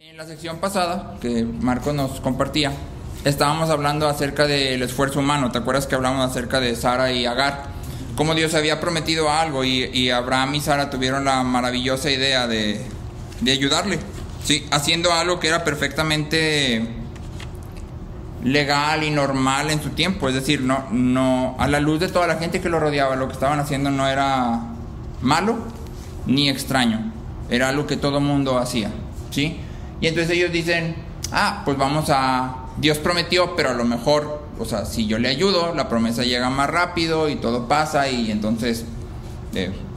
En la sección pasada que Marco nos compartía, estábamos hablando acerca del esfuerzo humano. ¿Te acuerdas que hablamos acerca de Sara y Agar? Cómo Dios había prometido algo y Abraham y Sara tuvieron la maravillosa idea de ayudarle, ¿sí? Haciendo algo que era perfectamente legal y normal en su tiempo. Es decir, no a la luz de toda la gente que lo rodeaba, lo que estaban haciendo no era malo ni extraño. Era algo que todo mundo hacía, ¿sí? Y entonces ellos dicen, pues Dios prometió, pero a lo mejor, o sea, si yo le ayudo, la promesa llega más rápido y todo pasa, y entonces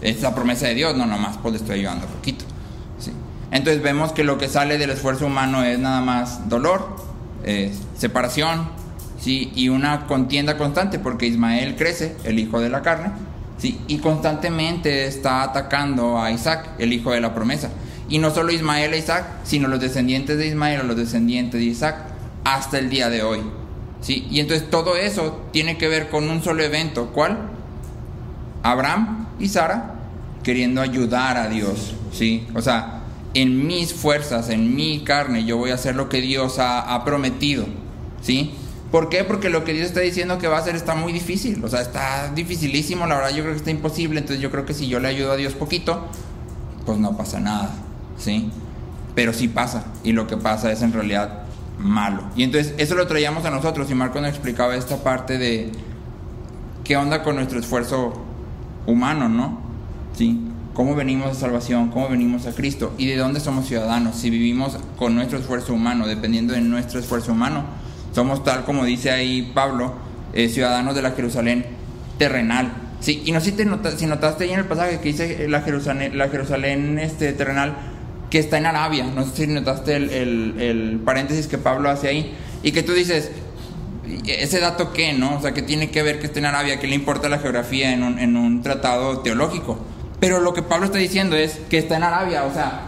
es la promesa de Dios, no nomás pues le estoy ayudando poquito, ¿sí? Entonces vemos que lo que sale del esfuerzo humano es nada más dolor, separación, ¿sí? Y una contienda constante, porque Ismael crece, el hijo de la carne, ¿sí? Y constantemente está atacando a Isaac, el hijo de la promesa. Y no solo Ismael e Isaac, sino los descendientes de Ismael o los descendientes de Isaac hasta el día de hoy, ¿sí? Y entonces todo eso tiene que ver con un solo evento. ¿Cuál? Abraham y Sara queriendo ayudar a Dios, ¿sí? O sea, en mis fuerzas, en mi carne, yo voy a hacer lo que Dios ha prometido, ¿sí? ¿Por qué? Porque lo que Dios está diciendo que va a hacer está muy difícil. O sea, está dificilísimo, la verdad yo creo que está imposible. Entonces yo creo que si yo le ayudo a Dios poquito, pues no pasa nada, ¿sí? Pero sí pasa, y lo que pasa es en realidad malo. Y entonces eso lo traíamos a nosotros, y Marco nos explicaba esta parte de qué onda con nuestro esfuerzo humano, ¿no? ¿Sí? Cómo venimos a salvación, cómo venimos a Cristo, y de dónde somos ciudadanos. Si vivimos con nuestro esfuerzo humano, dependiendo de nuestro esfuerzo humano, somos, tal como dice ahí Pablo, ciudadanos de la Jerusalén terrenal. Sí, y no sé si notaste ahí en el pasaje que dice la Jerusalén terrenal, que está en Arabia. No sé si notaste el paréntesis que Pablo hace ahí, y que tú dices, ese dato qué, ¿no? O sea, ¿qué tiene que ver que esté en Arabia? ¿Qué le importa la geografía en un tratado teológico? Pero lo que Pablo está diciendo es que está en Arabia, o sea,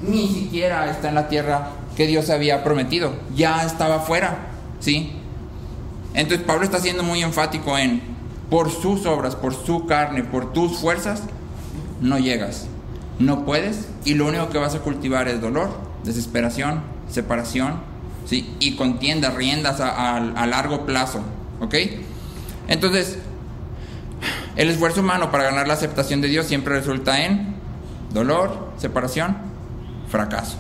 ni siquiera está en la tierra que Dios había prometido, ya estaba fuera, ¿sí? Entonces Pablo está siendo muy enfático en: por sus obras, por su carne, por tus fuerzas, no llegas, no puedes, y lo único que vas a cultivar es dolor, desesperación, separación, ¿sí? Y contienda, riendas a largo plazo, ¿ok? Entonces, el esfuerzo humano para ganar la aceptación de Dios siempre resulta en dolor, separación, fracaso,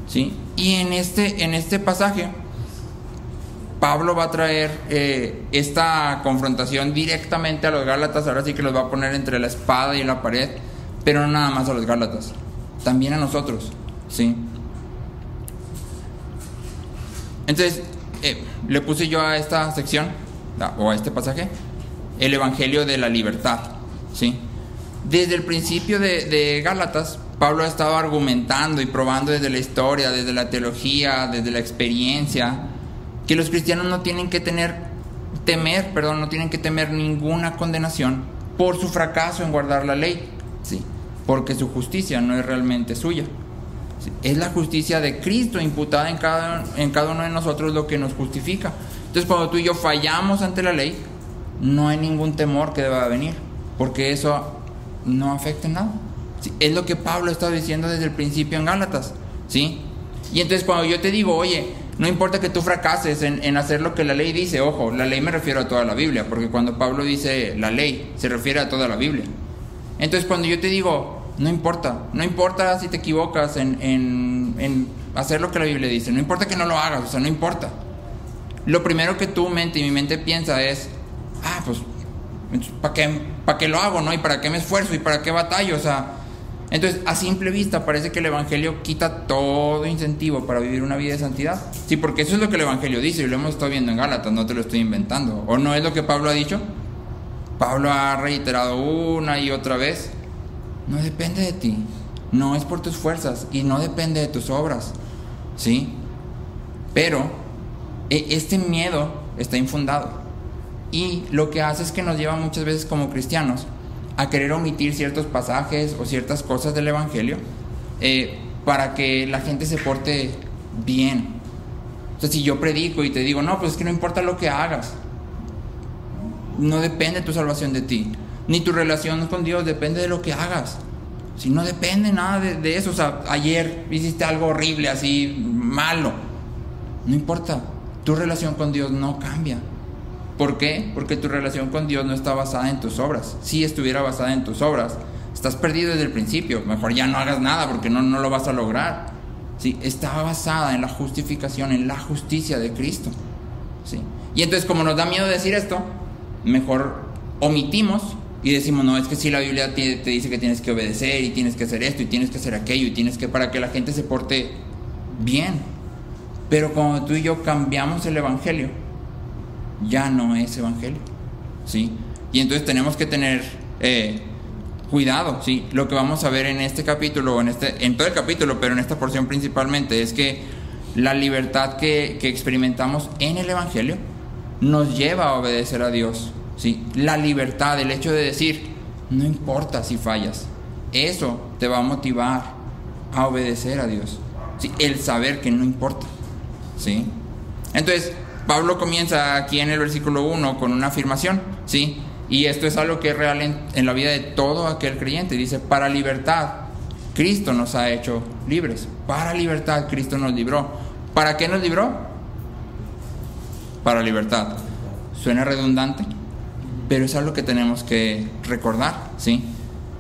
¿sí? Y en este pasaje Pablo va a traer esta confrontación directamente a los Gálatas. Ahora sí que los va a poner entre la espada y la pared, pero no nada más a los Gálatas, también a nosotros, ¿sí? Entonces, le puse yo a esta sección, o a este pasaje, el Evangelio de la libertad, ¿sí? Desde el principio de Gálatas, Pablo ha estado argumentando y probando desde la historia, desde la teología, desde la experiencia, que los cristianos no tienen que temer ninguna condenación por su fracaso en guardar la ley, ¿sí? Porque su justicia no es realmente suya, ¿sí? Es la justicia de Cristo imputada en cada uno de nosotros lo que nos justifica. Entonces, cuando tú y yo fallamos ante la ley, no hay ningún temor que deba venir, porque eso no afecta en nada, ¿sí? Es lo que Pablo está diciendo desde el principio en Gálatas, ¿sí? Y entonces cuando yo te digo, oye, no importa que tú fracases en hacer lo que la ley dice, ojo, la ley me refiero a toda la Biblia, porque cuando Pablo dice la ley, se refiere a toda la Biblia. Entonces cuando yo te digo, no importa si te equivocas en hacer lo que la Biblia dice, no importa que no lo hagas, o sea, no importa. Lo primero que tu mente y mi mente piensa es, pues, ¿para qué lo hago, no? ¿Y para qué me esfuerzo? ¿Y para qué batallo? O sea, entonces, a simple vista parece que el Evangelio quita todo incentivo para vivir una vida de santidad. Sí, porque eso es lo que el Evangelio dice, y lo hemos estado viendo en Gálatas, no te lo estoy inventando. ¿O no es lo que Pablo ha dicho? Pablo ha reiterado una y otra vez: no depende de ti, no es por tus fuerzas, y no depende de tus obras, ¿sí? Pero este miedo está infundado, y lo que hace es que nos lleva muchas veces como cristianos a querer omitir ciertos pasajes o ciertas cosas del Evangelio para que la gente se porte bien. O sea, si yo predico y te digo, no, pues es que no importa lo que hagas, no depende tu salvación de ti, ni tu relación con Dios depende de lo que hagas. Si no depende nada de eso. O sea, ayer hiciste algo horrible, así, malo. No importa. Tu relación con Dios no cambia. ¿Por qué? Porque tu relación con Dios no está basada en tus obras. Si estuviera basada en tus obras, estás perdido desde el principio. Mejor ya no hagas nada porque no lo vas a lograr. ¿Sí? Está basada en la justificación, en la justicia de Cristo. ¿Sí? Y entonces, como nos da miedo decir esto, mejor omitimos y decimos, no, es que si la Biblia te dice que tienes que obedecer y tienes que hacer esto y tienes que hacer aquello y tienes que, para que la gente se porte bien. Pero cuando tú y yo cambiamos el evangelio, ya no es evangelio, ¿sí? Y entonces tenemos que tener cuidado, ¿sí? Lo que vamos a ver en este capítulo, en todo el capítulo, pero en esta porción principalmente, es que la libertad que experimentamos en el evangelio nos lleva a obedecer a Dios, ¿sí? La libertad, el hecho de decir, no importa si fallas, eso te va a motivar a obedecer a Dios, ¿sí? El saber que no importa, ¿sí? Entonces, Pablo comienza aquí en el versículo 1 con una afirmación, ¿sí? Y esto es algo que es real en la vida de todo aquel creyente. Dice, para libertad, Cristo nos ha hecho libres. Para libertad, Cristo nos libró. ¿Para qué nos libró? Para libertad. Suena redundante, pero es algo que tenemos que recordar, ¿sí?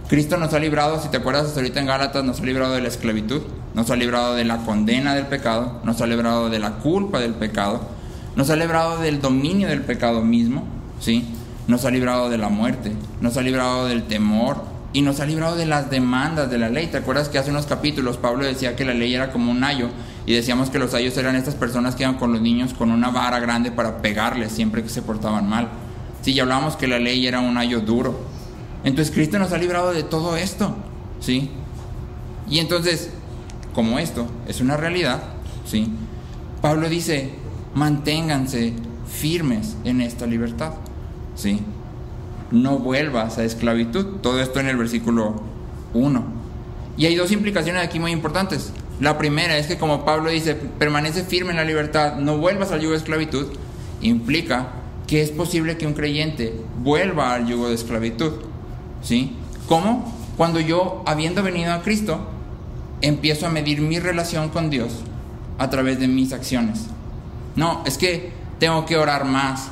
Cristo nos ha librado, si te acuerdas hasta ahorita en Gálatas, nos ha librado de la esclavitud, nos ha librado de la condena del pecado, nos ha librado de la culpa del pecado, nos ha librado del dominio del pecado mismo, ¿sí? Nos ha librado de la muerte, nos ha librado del temor y nos ha librado de las demandas de la ley. ¿Te acuerdas que hace unos capítulos Pablo decía que la ley era como un ayo? Y decíamos que los ayos eran estas personas que iban con los niños con una vara grande para pegarles siempre que se portaban mal. Sí, y hablábamos que la ley era un ayo duro. Entonces Cristo nos ha librado de todo esto, ¿sí? Y entonces, como esto es una realidad, ¿sí? Pablo dice, manténganse firmes en esta libertad, ¿sí? No vuelvas a esclavitud. Todo esto en el versículo 1. Y hay dos implicaciones aquí muy importantes. La primera es que, como Pablo dice, permanece firme en la libertad, no vuelvas al yugo de esclavitud, implica que es posible que un creyente vuelva al yugo de esclavitud, ¿sí? ¿Cómo? Cuando yo, habiendo venido a Cristo, empiezo a medir mi relación con Dios a través de mis acciones. No, es que tengo que orar más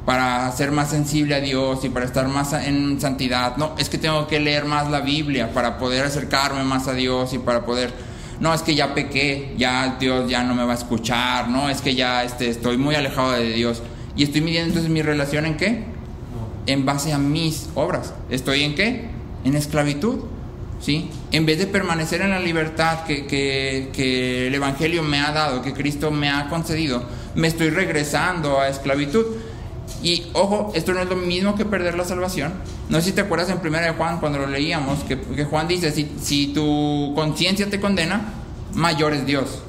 para ser más sensible a Dios y para estar más en santidad. No, es que tengo que leer más la Biblia para poder acercarme más a Dios y para poder... No, es que ya pequé, ya Dios ya no me va a escuchar. No, es que ya estoy muy alejado de Dios. Y estoy midiendo entonces mi relación ¿en qué? En base a mis obras. ¿Estoy en qué? En esclavitud, ¿sí? En vez de permanecer en la libertad que el Evangelio me ha dado, que Cristo me ha concedido, me estoy regresando a esclavitud. Y ojo, esto no es lo mismo que perder la salvación. No sé si te acuerdas en 1 de Juan cuando lo leíamos, que Juan dice, si tu conciencia te condena, mayor es Dios,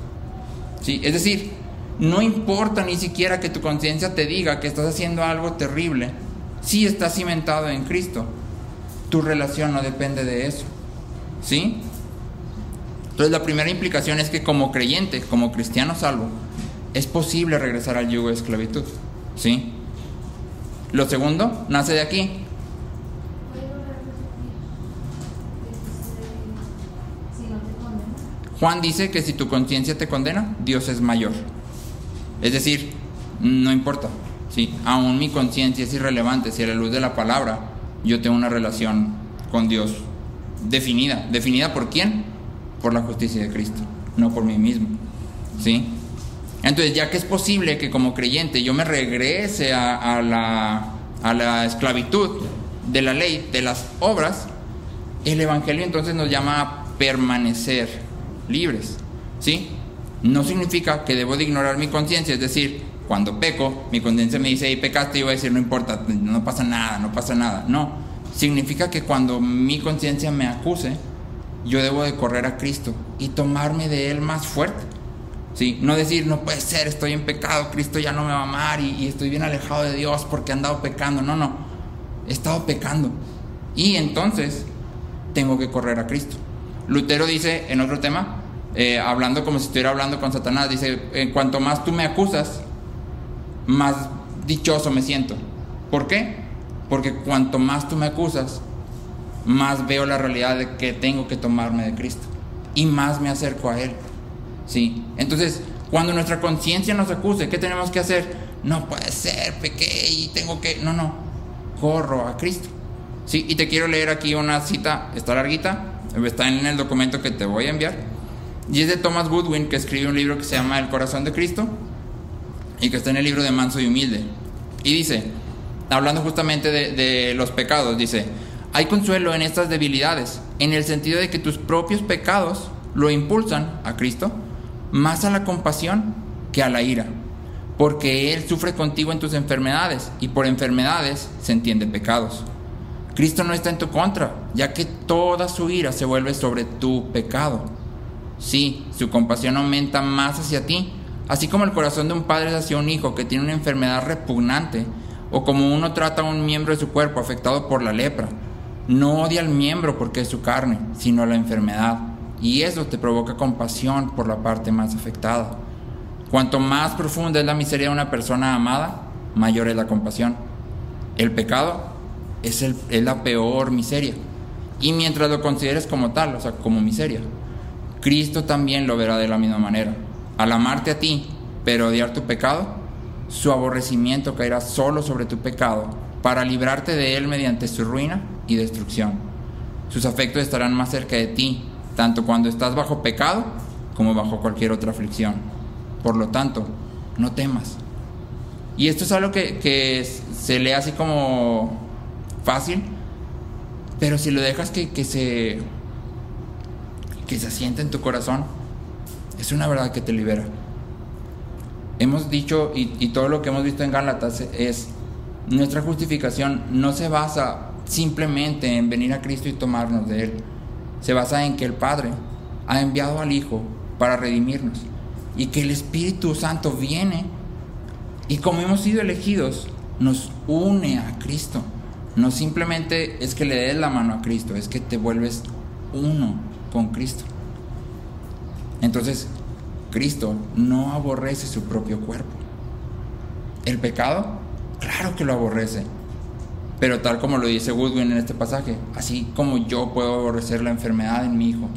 ¿sí? Es decir, no importa ni siquiera que tu conciencia te diga que estás haciendo algo terrible. Si estás cimentado en Cristo, tu relación no depende de eso, ¿sí? Entonces la primera implicación es que como creyente, como cristiano salvo, es posible regresar al yugo de esclavitud, ¿sí? Lo segundo nace de aquí. Juan dice que si tu conciencia te condena, Dios es mayor. Es decir, no importa, ¿sí? Aún mi conciencia es irrelevante si a la luz de la palabra yo tengo una relación con Dios definida. ¿Definida por quién? Por la justicia de Cristo, no por mí mismo, ¿sí? Entonces, ya que es posible que como creyente yo me regrese a la esclavitud de la ley, de las obras, el Evangelio entonces nos llama a permanecer libres, ¿sí? No significa que debo de ignorar mi conciencia, es decir, cuando peco, mi conciencia me dice, hey, pecaste, y voy a decir, no importa, no pasa nada, no pasa nada. No, significa que cuando mi conciencia me acuse, yo debo de correr a Cristo y tomarme de Él más fuerte, ¿sí? No decir, no puede ser, estoy en pecado, Cristo ya no me va a amar y estoy bien alejado de Dios porque he andado pecando. No, he estado pecando y entonces tengo que correr a Cristo. Lutero dice en otro tema, hablando como si estuviera hablando con Satanás, dice, cuanto más tú me acusas, más dichoso me siento. ¿Por qué? Porque cuanto más tú me acusas, más veo la realidad de que tengo que tomarme de Cristo y más me acerco a Él. ¿Sí? Entonces, cuando nuestra conciencia nos acuse, ¿qué tenemos que hacer? No puede ser, pequé y tengo que... No, corro a Cristo. ¿Sí? Y te quiero leer aquí una cita, está larguita, está en el documento que te voy a enviar, y es de Thomas Goodwin, que escribe un libro que se llama El Corazón de Cristo, y que está en el libro de Manso y Humilde. Y dice, hablando justamente de los pecados, dice: hay consuelo en estas debilidades, en el sentido de que tus propios pecados lo impulsan a Cristo más a la compasión que a la ira, porque Él sufre contigo en tus enfermedades, y por enfermedades se entiende pecados. Cristo no está en tu contra, ya que toda su ira se vuelve sobre tu pecado. Sí, su compasión aumenta más hacia ti, así como el corazón de un padre hacia un hijo que tiene una enfermedad repugnante, o como uno trata a un miembro de su cuerpo afectado por la lepra. No odia al miembro porque es su carne, sino a la enfermedad, y eso te provoca compasión por la parte más afectada. Cuanto más profunda es la miseria de una persona amada, mayor es la compasión. El pecado es la peor miseria, y mientras lo consideres como tal, o sea, como miseria, Cristo también lo verá de la misma manera. Al amarte a ti, pero odiar tu pecado, su aborrecimiento caerá solo sobre tu pecado para librarte de él mediante su ruina y destrucción. Sus afectos estarán más cerca de ti, tanto cuando estás bajo pecado como bajo cualquier otra aflicción. Por lo tanto, no temas. Y esto es algo que se lee así como fácil, pero si lo dejas que se asiente en tu corazón, es una verdad que te libera. Hemos dicho, y todo lo que hemos visto en Gálatas es, nuestra justificación no se basa simplemente en venir a Cristo y tomarnos de Él. Se basa en que el Padre ha enviado al Hijo para redimirnos, y que el Espíritu Santo viene y, como hemos sido elegidos, nos une a Cristo. No simplemente es que le des la mano a Cristo, es que te vuelves uno con Cristo. Entonces, Cristo no aborrece su propio cuerpo. El pecado, claro que lo aborrece, pero tal como lo dice Goodwin en este pasaje, así como yo puedo aborrecer la enfermedad en mi hijo,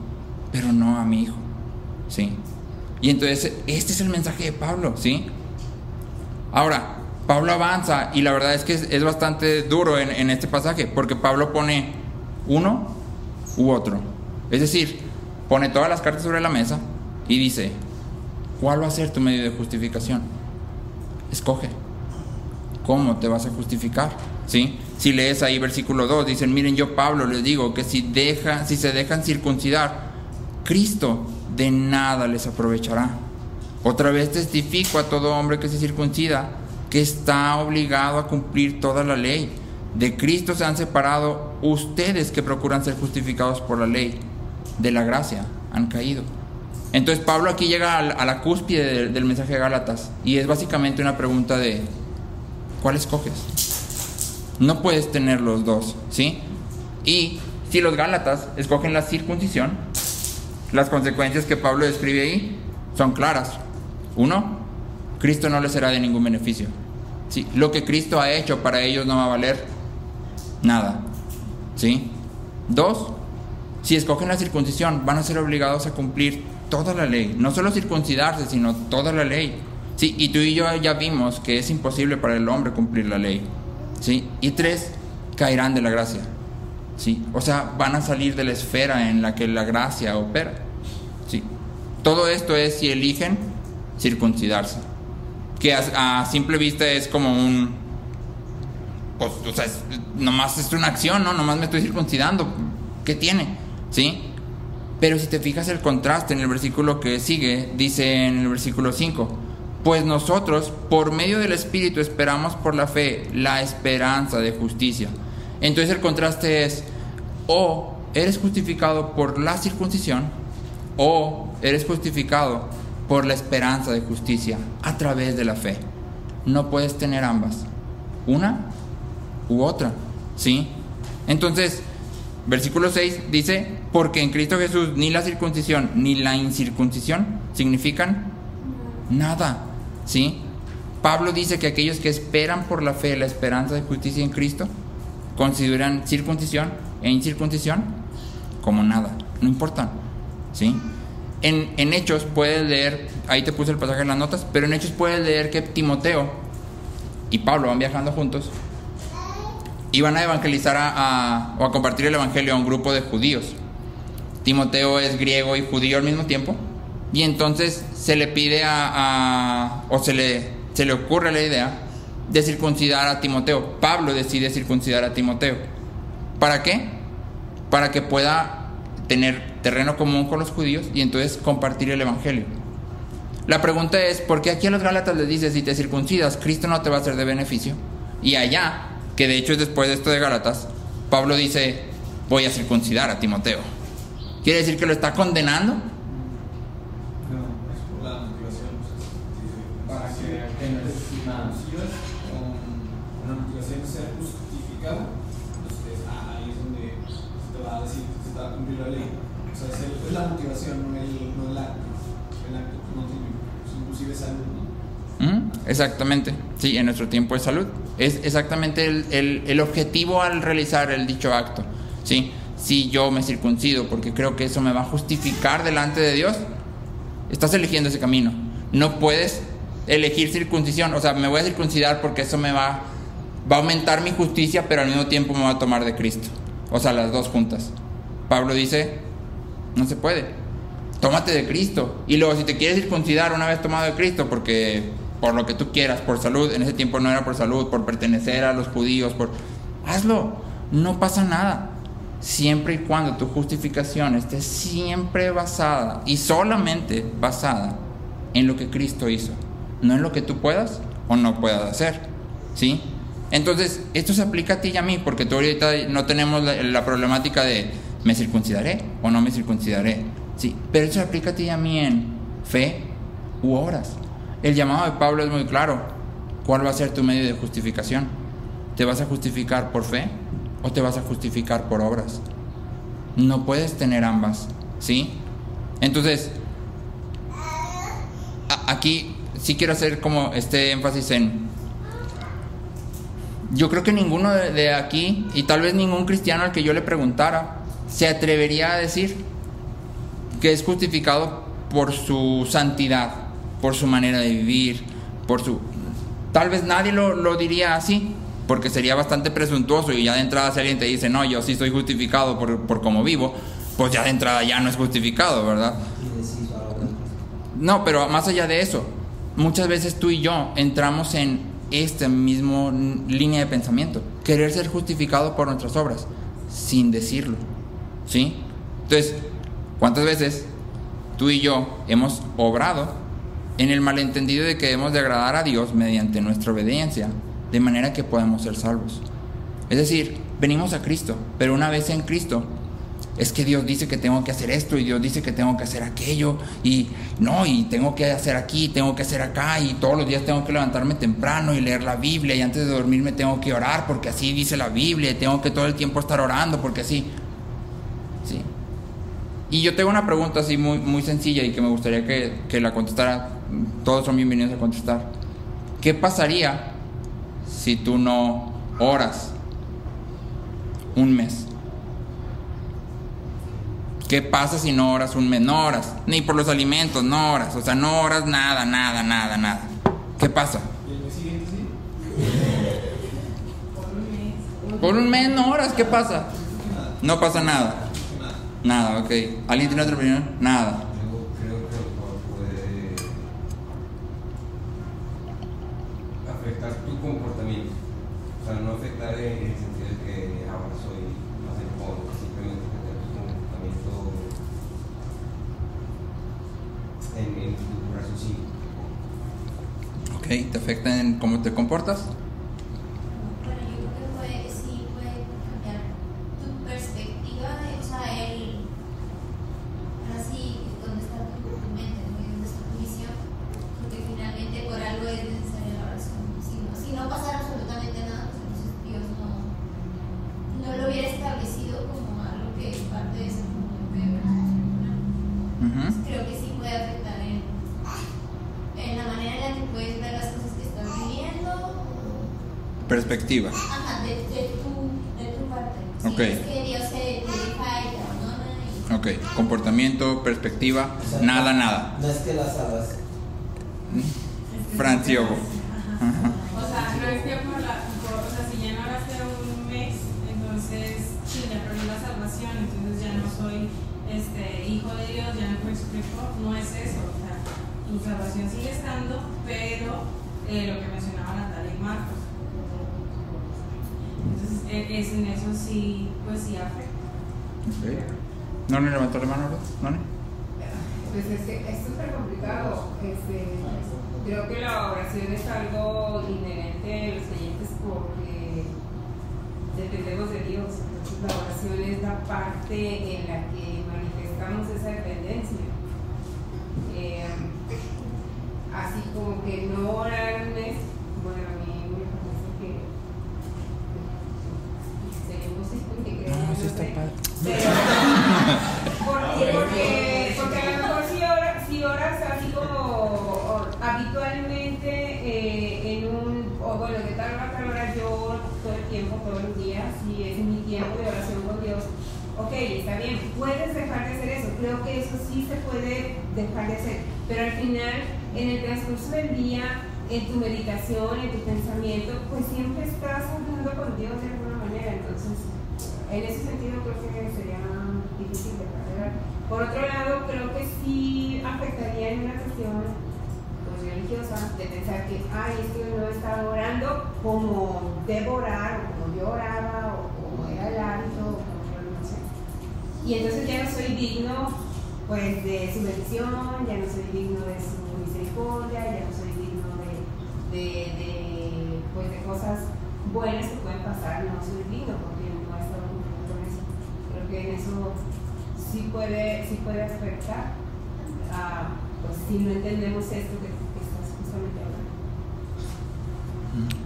pero no a mi hijo, ¿sí? Y entonces este es el mensaje de Pablo, ¿sí? Ahora, Pablo avanza, y la verdad es que es bastante duro en este pasaje, porque Pablo pone uno u otro. Es decir, pone todas las cartas sobre la mesa y dice: ¿cuál va a ser tu medio de justificación? Escoge. ¿Cómo te vas a justificar? ¿Sí? Si lees ahí versículo 2, dicen: miren, yo Pablo les digo que si se dejan circuncidar, Cristo de nada les aprovechará. Otra vez testifico a todo hombre que se circuncida que está obligado a cumplir toda la ley. De Cristo se han separado ustedes que procuran ser justificados por la ley. De la gracia han caído. Entonces Pablo aquí llega a la cúspide del mensaje de Gálatas, y es básicamente una pregunta de ¿cuál escoges? No puedes tener los dos, ¿sí? Y si los Gálatas escogen la circuncisión, las consecuencias que Pablo describe ahí son claras. Uno, Cristo no les será de ningún beneficio, ¿sí? Lo que Cristo ha hecho para ellos no va a valer nada, ¿sí? Dos, si escogen la circuncisión, van a ser obligados a cumplir toda la ley, no solo circuncidarse, sino toda la ley, ¿sí? Y tú y yo ya vimos que es imposible para el hombre cumplir la ley, ¿sí? Y tres, caerán de la gracia, ¿sí? O sea, van a salir de la esfera en la que la gracia opera, ¿sí? Todo esto es si eligen circuncidarse, que a simple vista es como pues, o sea, nomás es una acción, ¿no? Nomás me estoy circuncidando, ¿qué tiene? ¿Sí? Pero si te fijas el contraste en el versículo que sigue, dice en el versículo 5: pues nosotros por medio del Espíritu esperamos por la fe la esperanza de justicia. Entonces el contraste es: o eres justificado por la circuncisión, o eres justificado por la esperanza de justicia a través de la fe. No puedes tener ambas, una u otra, ¿sí? Entonces versículo 6 dice: porque en Cristo Jesús ni la circuncisión ni la incircuncisión significan nada, ¿sí? Pablo dice que aquellos que esperan por la fe la esperanza de justicia en Cristo consideran circuncisión e incircuncisión como nada, no importa, ¿sí? En Hechos puedes leer, ahí te puse el pasaje en las notas, pero en Hechos puedes leer que Timoteo y Pablo van viajando juntos y van a evangelizar o a compartir el evangelio a un grupo de judíos. Timoteo es griego y judío al mismo tiempo, y entonces se le pide se le ocurre la idea de circuncidar a Timoteo. Pablo decide circuncidar a Timoteo. ¿Para qué? Para que pueda tener terreno común con los judíos y entonces compartir el evangelio. La pregunta es, ¿por qué aquí a los Gálatas les dice, si te circuncidas, Cristo no te va a ser de beneficio? Y allá, que de hecho es después de esto de Gálatas, Pablo dice, voy a circuncidar a Timoteo. ¿Quiere decir que lo está condenando? No, es por la motivación. Para que no eres con una motivación de ser justificado, entonces ahí es donde se te va a decir que se va a cumplir la ley. O sea, es la motivación, no el acto. El acto no tiene, inclusive salud, ¿no? Exactamente, sí, en nuestro tiempo es salud. Es exactamente el objetivo al realizar el dicho acto, ¿sí? Si yo me circuncido porque creo que eso me va a justificar delante de Dios, estás eligiendo ese camino. No puedes elegir circuncisión, o sea, me voy a circuncidar porque eso me va a aumentar mi justicia, pero al mismo tiempo me va a tomar de Cristo. O sea, las dos juntas. Pablo dice, no se puede. Tómate de Cristo. Y luego, si te quieres circuncidar una vez tomado de Cristo, porque por lo que tú quieras, por salud, en ese tiempo no era por salud, por pertenecer a los judíos, hazlo, no pasa nada. Siempre y cuando tu justificación esté siempre basada y solamente basada en lo que Cristo hizo, no en lo que tú puedas o no puedas hacer, ¿sí? Entonces, esto se aplica a ti y a mí, porque tú ahorita no tenemos la problemática de ¿me circuncidaré o no me circuncidaré? Sí, pero eso se aplica a ti y a mí en fe u obras. El llamado de Pablo es muy claro. ¿Cuál va a ser tu medio de justificación? ¿Te vas a justificar por fe o te vas a justificar por obras? No puedes tener ambas, ¿sí? Entonces, aquí sí quiero hacer como este énfasis en... Yo creo que ninguno de aquí, y tal vez ningún cristiano al que yo le preguntara, se atrevería a decir que es justificado por su santidad, por su manera de vivir, tal vez nadie lo diría así, porque sería bastante presuntuoso, y ya de entrada si alguien te dice, no, yo sí soy justificado por cómo vivo, pues ya de entrada ya no es justificado, ¿verdad? No, pero más allá de eso, muchas veces tú y yo entramos en esta misma línea de pensamiento, querer ser justificado por nuestras obras, sin decirlo, ¿sí? Entonces, ¿cuántas veces tú y yo hemos obrado en el malentendido de que debemos de agradar a Dios mediante nuestra obediencia, de manera que podamos ser salvos? Es decir, venimos a Cristo, pero una vez en Cristo, es que Dios dice que tengo que hacer esto, y Dios dice que tengo que hacer aquello, y tengo que hacer aquí, tengo que hacer acá, y todos los días tengo que levantarme temprano y leer la Biblia, y antes de dormirme tengo que orar, porque así dice la Biblia, y tengo que todo el tiempo estar orando, porque así, ¿sí? Y yo tengo una pregunta así muy, muy sencilla, y que me gustaría que la contestara. Todos son bienvenidos a contestar. ¿Qué pasaría si tú no oras un mes? ¿Qué pasa si no oras un mes? No oras, ni por los alimentos, no oras. O sea, no oras nada. ¿Qué pasa? ¿Y el mes siguiente sí? Por un mes no oras, ¿qué pasa? No pasa nada. Nada, ok. ¿Alguien tiene otra opinión? Nada. Yo creo que puede afectar tu comportamiento. O sea, no afectar en el sentido de que ahora soy más enojado, simplemente afectar tu comportamiento en tu raciocinio. Ok, ¿te afecta en cómo te comportas? Bueno, yo creo que sí puede cambiar tu perspectiva de, o sea, así, donde está tu mente, ¿no? Y donde está tu visión, porque finalmente por algo es necesaria la oración. Si no pasara absolutamente nada, pues entonces Dios no lo hubiera establecido como algo que es parte de ese mundo de fe, ¿verdad? Entonces, creo que sí puede afectar en la manera en la que puedes ver las cosas que estás viviendo. Perspectiva. Ajá, de tu parte. Ok. Si es que Dios se Ok, comportamiento, perspectiva, O sea, nada. No es que la salvación. Franciogo. Ajá. O sea, no es que o sea, si ya no oraste un mes, entonces sí, ya perdí la salvación, entonces ya no soy hijo de Dios, ya no me explico, no es eso, o sea, tu salvación sigue estando, pero lo que mencionaba Natalia y Marcos. Entonces, en eso sí, pues sí afecta. Okay. ¿No le levantó la mano, ¿no? Pues es que es súper complicado. Creo que la oración es algo inherente a los creyentes porque dependemos de Dios. Entonces la oración es la parte en la que manifestamos esa dependencia. Así como que no orar un mes, bueno, a mí me parece que sería imposible que crean. No, sí está padre. Porque a lo mejor si oras así como habitualmente de tal hora yo todo el tiempo, todos los días, y es mi tiempo de oración con Dios, ok, está bien, puedes dejar de hacer eso, creo que eso sí se puede dejar de hacer, pero al final, en el transcurso del día, en tu meditación, en tu pensamiento, pues siempre estás hablando con Dios de alguna manera, entonces en ese sentido creo que sería difícil de cargar. Por otro lado, creo que sí afectaría en una cuestión pues, religiosa de pensar que, es que no estaba orando como debo orar, o como yo oraba, o como era el hábito, o como yo no sé. Y entonces ya no soy digno pues de su bendición, ya no soy digno de su misericordia, ya no soy digno de cosas buenas que pueden pasar, no soy digno porque no he estado cumpliendo con eso. Creo que en eso sí puede afectar, pues si no entendemos esto que estás justamente hablando.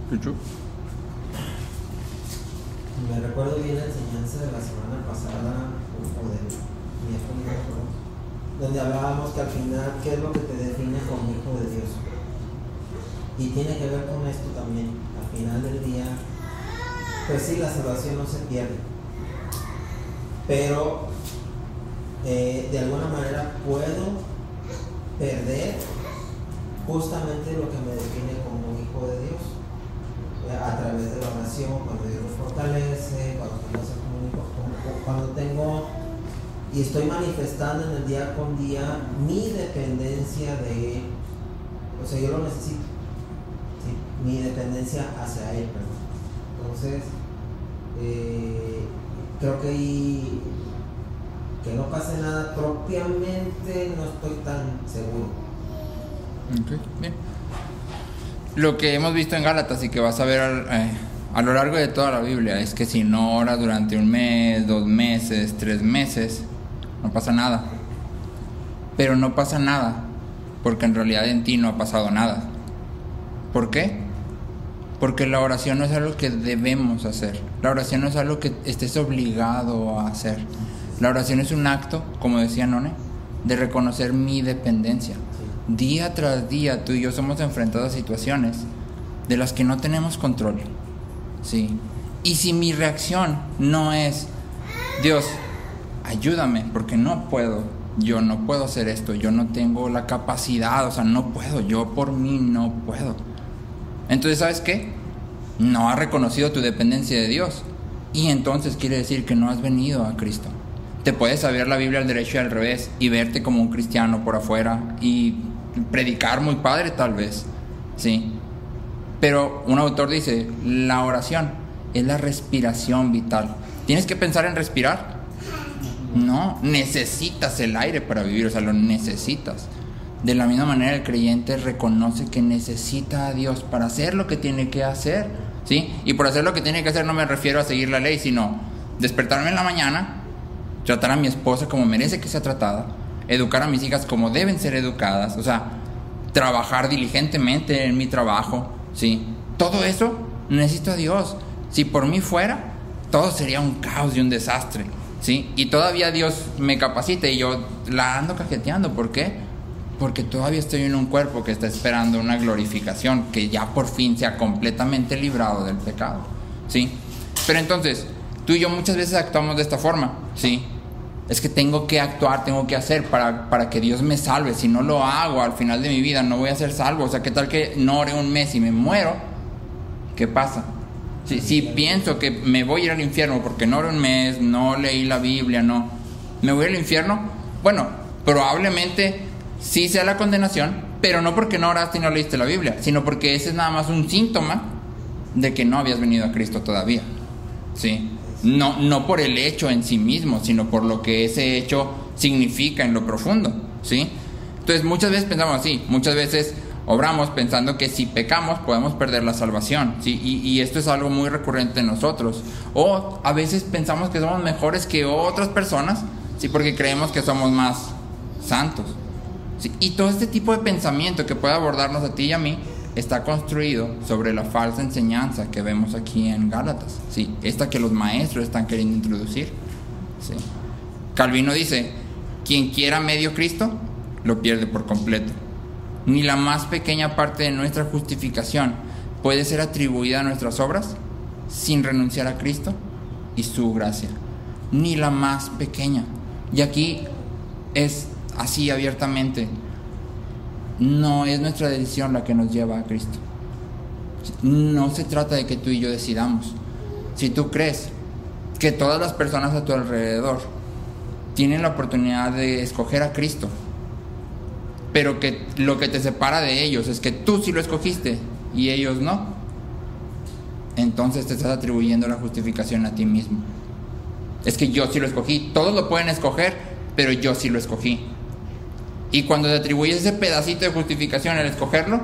¿Chuchu? Me recuerdo bien la enseñanza de la semana pasada, o del miércoles, donde hablábamos que al final, ¿qué es lo que te define como hijo de Dios? Y tiene que ver con esto también. Al final del día, pues sí, la salvación no se pierde, pero de alguna manera puedo perder justamente lo que me define como hijo de Dios, a través de la oración, cuando Dios me fortalece, cuando tengo y estoy manifestando en el día con día mi dependencia de Él. O sea, yo lo necesito, ¿sí? Mi dependencia hacia Él, perdón. Entonces creo que no pase nada propiamente, no estoy tan seguro. Okay, bien. Lo que hemos visto en Gálatas y que vas a ver a lo largo de toda la Biblia es que si no oras durante un mes, 2 meses, 3 meses, no pasa nada. Pero no pasa nada porque en realidad en ti no ha pasado nada. ¿Por qué? Porque la oración no es algo que debemos hacer. La oración no es algo que estés obligado a hacer. La oración es un acto, como decía None, de reconocer mi dependencia. Día tras día tú y yo somos enfrentados a situaciones de las que no tenemos control, ¿sí? Y si mi reacción no es, Dios, ayúdame, porque no puedo, yo no puedo hacer esto, yo no tengo la capacidad, o sea, no puedo, yo por mí no puedo. Entonces, ¿sabes qué? No has reconocido tu dependencia de Dios. Y entonces quiere decir que no has venido a Cristo. Te puedes saber la Biblia al derecho y al revés y verte como un cristiano por afuera y predicar muy padre tal vez, ¿sí? Pero un autor dice, la oración es la respiración vital. ¿Tienes que pensar en respirar? No, necesitas el aire para vivir, o sea, lo necesitas. De la misma manera el creyente reconoce que necesita a Dios para hacer lo que tiene que hacer, ¿sí? Y por hacer lo que tiene que hacer no me refiero a seguir la ley, sino despertarme en la mañana, tratar a mi esposa como merece que sea tratada, educar a mis hijas como deben ser educadas, o sea, trabajar diligentemente en mi trabajo, ¿sí? Todo eso necesito a Dios. Si por mí fuera, todo sería un caos y un desastre, ¿sí? Y todavía Dios me capacita y yo la ando cajeteando. ¿Por qué? Porque todavía estoy en un cuerpo que está esperando una glorificación, que ya por fin sea completamente librado del pecado, ¿sí? Pero entonces, tú y yo muchas veces actuamos de esta forma, ¿sí? es que tengo que actuar, tengo que hacer para que Dios me salve. Si no lo hago al final de mi vida, no voy a ser salvo. O sea, ¿qué tal que no oré un mes y me muero? ¿Qué pasa? Si pienso que me voy a ir al infierno porque no oré un mes, no leí la Biblia, no, me voy al infierno, bueno, probablemente sí sea la condenación, pero no porque no oraste y no leíste la Biblia, sino porque ese es nada más un síntoma de que no habías venido a Cristo todavía, ¿sí? No por el hecho en sí mismo, sino por lo que ese hecho significa en lo profundo, ¿sí? Entonces muchas veces pensamos así, muchas veces obramos pensando que si pecamos podemos perder la salvación, ¿sí? Y esto es algo muy recurrente en nosotros. O a veces pensamos que somos mejores que otras personas, ¿sí? Porque creemos que somos más santos, ¿sí? Y todo este tipo de pensamiento que puede abordarnos a ti y a mí está construido sobre la falsa enseñanza que vemos aquí en Gálatas, ¿sí? Esta que los maestros están queriendo introducir, ¿sí? Calvino dice: quien quiera medio Cristo lo pierde por completo. Ni la más pequeña parte de nuestra justificación puede ser atribuida a nuestras obras sin renunciar a Cristo y su gracia. Ni la más pequeña. Y aquí es así abiertamente: no es nuestra decisión la que nos lleva a Cristo. No se trata de que tú y yo decidamos. Si tú crees que todas las personas a tu alrededor tienen la oportunidad de escoger a Cristo, pero que lo que te separa de ellos es que tú sí lo escogiste y ellos no, entonces te estás atribuyendo la justificación a ti mismo. Es que yo sí lo escogí. Todos lo pueden escoger, pero yo sí lo escogí. Y cuando te atribuyes ese pedacito de justificación al escogerlo,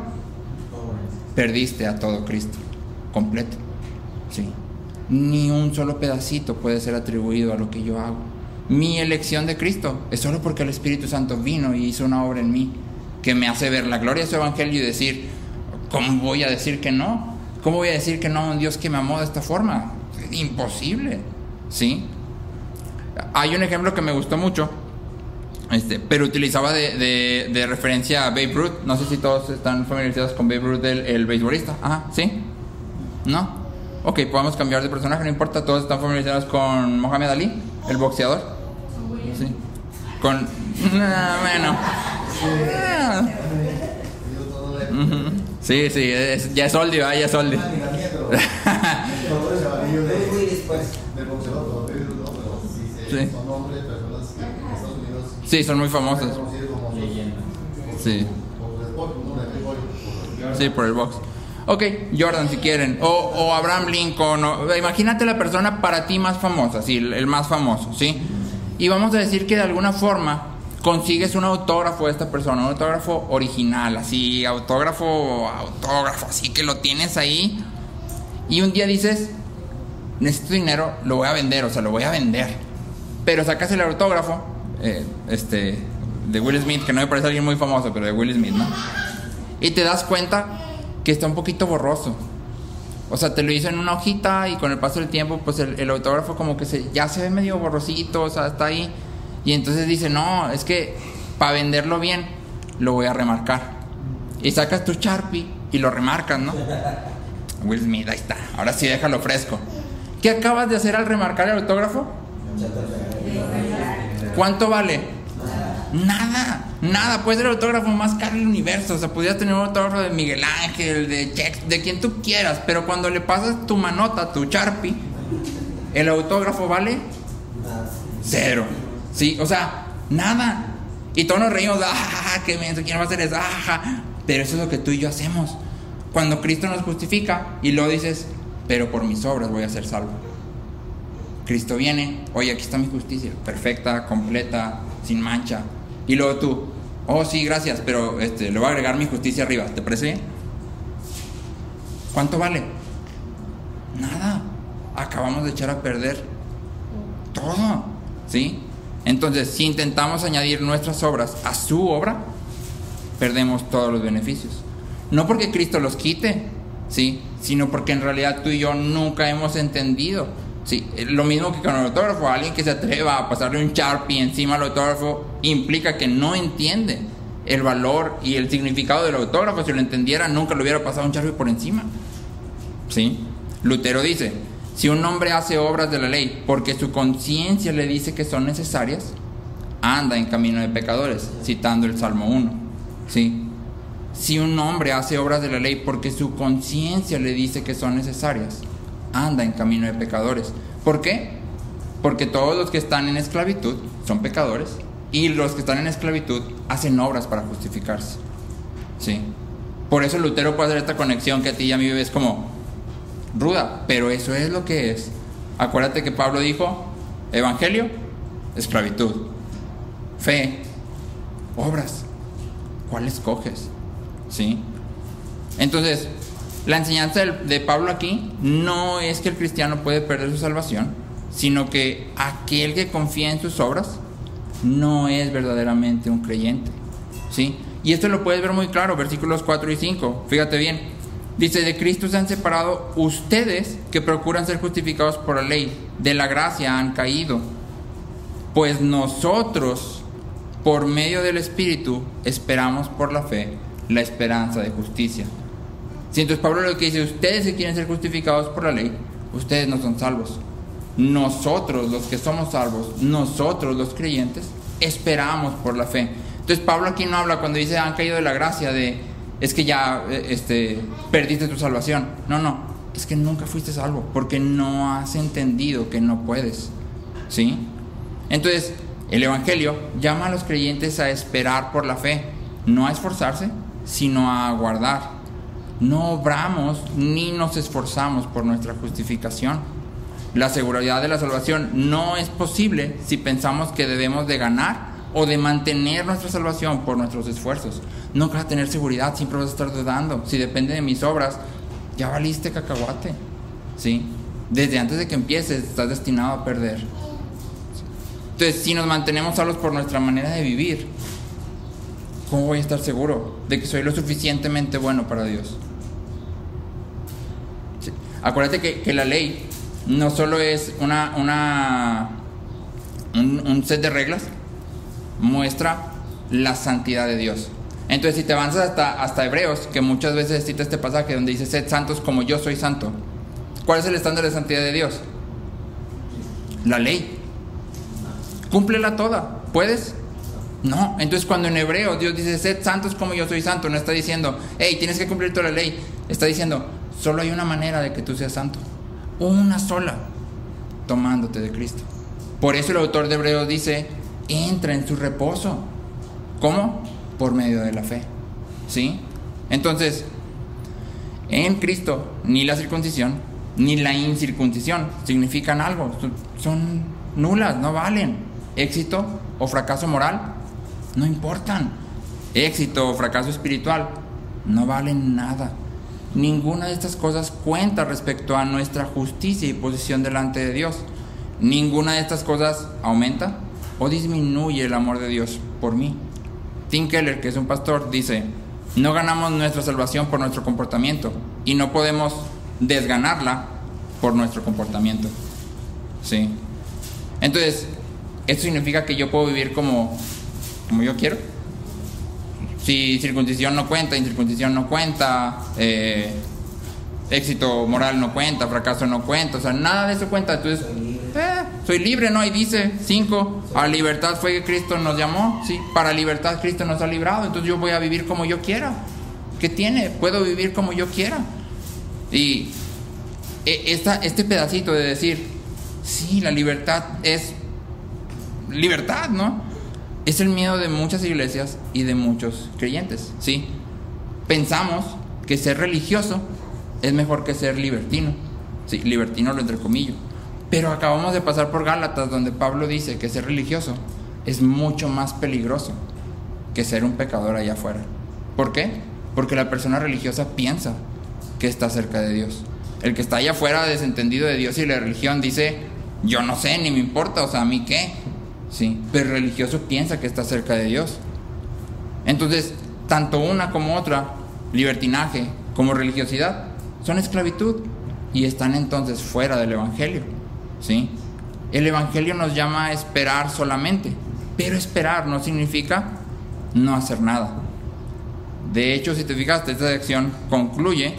perdiste a todo Cristo completo, ¿sí? Ni un solo pedacito puede ser atribuido a lo que yo hago. Mi elección de Cristo es solo porque el Espíritu Santo vino y hizo una obra en mí que me hace ver la gloria de su evangelio y decir: ¿cómo voy a decir que no? ¿Cómo voy a decir que no a un Dios que me amó de esta forma? Es imposible, ¿sí? Hay un ejemplo que me gustó mucho, pero utilizaba de referencia a Babe Ruth. No sé si todos están familiarizados con Babe Ruth, el beisbolista. Ajá, ¿sí? ¿No? Ok, podemos cambiar de personaje, no importa. Todos están familiarizados con Muhammad Ali, el boxeador. Sí. Con... bueno. Sí, ya es oldie, ya es oldie. Sí. Sí, son muy famosos. Sí. Sí, por el box. Ok, Jordan si quieren, o Abraham Lincoln, imagínate la persona para ti más famosa, sí, el más famoso, ¿sí? Y vamos a decir que de alguna forma consigues un autógrafo de esta persona, un autógrafo original, así, autógrafo, así que lo tienes ahí, y un día dices: necesito dinero, lo voy a vender, pero sacas el autógrafo, de Will Smith, que no me parece alguien muy famoso, pero de Will Smith, ¿no? Y te das cuenta que está un poquito borroso. O sea, te lo hizo en una hojita y con el paso del tiempo, pues el autógrafo como que ya se ve medio borrosito, o sea, está ahí. Y entonces dice: no, es que para venderlo bien, lo voy a remarcar. Y sacas tu Sharpie y lo remarcas, ¿no? Will Smith, ahí está. Ahora sí, déjalo fresco. ¿Qué acabas de hacer al remarcar el autógrafo? ¿Cuánto vale? Nada, puede ser el autógrafo más caro del universo. O sea, podrías tener un autógrafo de Miguel Ángel, de quien tú quieras, pero cuando le pasas tu manota, tu Sharpie, el autógrafo vale cero, ¿sí? O sea, nada. Y todos nos reímos: qué menso, ¿quién va a hacer eso? Pero eso es lo que tú y yo hacemos cuando Cristo nos justifica y luego dices: pero por mis obras voy a ser salvo. Cristo viene: oye, aquí está mi justicia, perfecta, completa, sin mancha. Y luego tú: oh sí, gracias, pero le voy a agregar mi justicia arriba. ¿Te parece bien? ¿Cuánto vale? Nada. Acabamos de echar a perder todo, ¿sí? Entonces, si intentamos añadir nuestras obras a su obra, perdemos todos los beneficios. No porque Cristo los quite, ¿sí? Sino porque en realidad tú y yo nunca hemos entendido, ¿sí? Lo mismo que con el autógrafo. Alguien que se atreva a pasarle un Sharpie encima al autógrafo implica que no entiende el valor y el significado del autógrafo. Si lo entendiera, nunca le hubiera pasado un Sharpie por encima, ¿sí? Lutero dice: Si un hombre hace obras de la ley porque su conciencia le dice que son necesarias, anda en camino de pecadores, citando el Salmo 1. ¿Sí? Si un hombre hace obras de la ley porque su conciencia le dice que son necesarias, anda en camino de pecadores. ¿Por qué? Porque todos los que están en esclavitud son pecadores, y los que están en esclavitud hacen obras para justificarse. ¿Sí? Por eso Lutero puede hacer esta conexión que a ti y a mí es como ruda, pero eso es lo que es. Acuérdate que Pablo dijo: evangelio, esclavitud; fe, obras. ¿Cuál escoges? ¿Sí? Entonces, la enseñanza de Pablo aquí no es que el cristiano puede perder su salvación, sino que aquel que confía en sus obras no es verdaderamente un creyente. ¿Sí? Y esto lo puedes ver muy claro, versículos 4 y 5. Fíjate bien. Dice: de Cristo se han separado ustedes que procuran ser justificados por la ley, de la gracia han caído. Pues nosotros, por medio del Espíritu, esperamos por la fe la esperanza de justicia. Sí, entonces Pablo lo que dice: ustedes que quieren ser justificados por la ley, ustedes no son salvos. Nosotros, los que somos salvos, nosotros los creyentes, esperamos por la fe. Entonces Pablo aquí no habla cuando dice han caído de la gracia de es que ya perdiste tu salvación. No, es que nunca fuiste salvo porque no has entendido que no puedes. ¿Sí? Entonces el Evangelio llama a los creyentes a esperar por la fe, no a esforzarse, sino a aguardar. No obramos ni nos esforzamos por nuestra justificación. La seguridad de la salvación no es posible si pensamos que debemos de ganar o de mantener nuestra salvación por nuestros esfuerzos. No vas a tener seguridad, siempre vas a estar dudando. Si depende de mis obras, ya valiste cacahuate. ¿Sí? Desde antes de que empieces, estás destinado a perder. Entonces, si nos mantenemos salvos por nuestra manera de vivir, ¿cómo voy a estar seguro de que soy lo suficientemente bueno para Dios? ¿Sí? Acuérdate que la ley no solo es un set de reglas, muestra la santidad de Dios. Entonces, si te avanzas hasta Hebreos, que muchas veces cita este pasaje donde dice: sed santos como yo soy santo. ¿Cuál es el estándar de santidad de Dios? La ley. Cúmplela toda. ¿Puedes? No. Entonces, cuando en Hebreos Dios dice: sed santos como yo soy santo, no está diciendo: hey, tienes que cumplir toda la ley. Está diciendo: solo hay una manera de que tú seas santo, una sola, tomándote de Cristo. Por eso el autor de Hebreos dice: entra en su reposo. ¿Cómo? Por medio de la fe. ¿Sí? Entonces, en Cristo ni la circuncisión ni la incircuncisión significan algo. Son nulas, no valen. Éxito o fracaso moral no importan. Éxito o fracaso espiritual no valen nada. Ninguna de estas cosas cuenta respecto a nuestra justicia y posición delante de Dios. Ninguna de estas cosas aumenta o disminuye el amor de Dios por mí. Tim Keller, que es un pastor, dice: no ganamos nuestra salvación por nuestro comportamiento y no podemos desganarla por nuestro comportamiento. ¿Sí? Entonces, ¿esto significa que yo puedo vivir como yo quiero? Si circuncisión no cuenta, incircuncisión no cuenta, éxito moral no cuenta, fracaso no cuenta, o sea, nada de eso cuenta. Entonces, soy libre, ¿no? Ahí dice 5, a libertad fue que Cristo nos llamó, ¿sí? Para libertad Cristo nos ha librado, entonces yo voy a vivir como yo quiera. ¿Qué tiene? Puedo vivir como yo quiera. Y este pedacito de decir, sí, la libertad es libertad, ¿no? Es el miedo de muchas iglesias y de muchos creyentes, ¿sí? Pensamos que ser religioso es mejor que ser libertino. Sí, libertino lo entrecomillo. Pero acabamos de pasar por Gálatas, donde Pablo dice que ser religioso es mucho más peligroso que ser un pecador allá afuera. ¿Por qué? Porque la persona religiosa piensa que está cerca de Dios. El que está allá afuera desentendido de Dios y la religión dice: yo no sé, ni me importa, o sea, ¿a mí qué? Sí, pero el religioso piensa que está cerca de Dios. Entonces, tanto una como otra, libertinaje como religiosidad, son esclavitud y están entonces fuera del Evangelio. ¿Sí? El Evangelio nos llama a esperar solamente, pero esperar no significa no hacer nada. De hecho, si te fijaste, esta sección concluye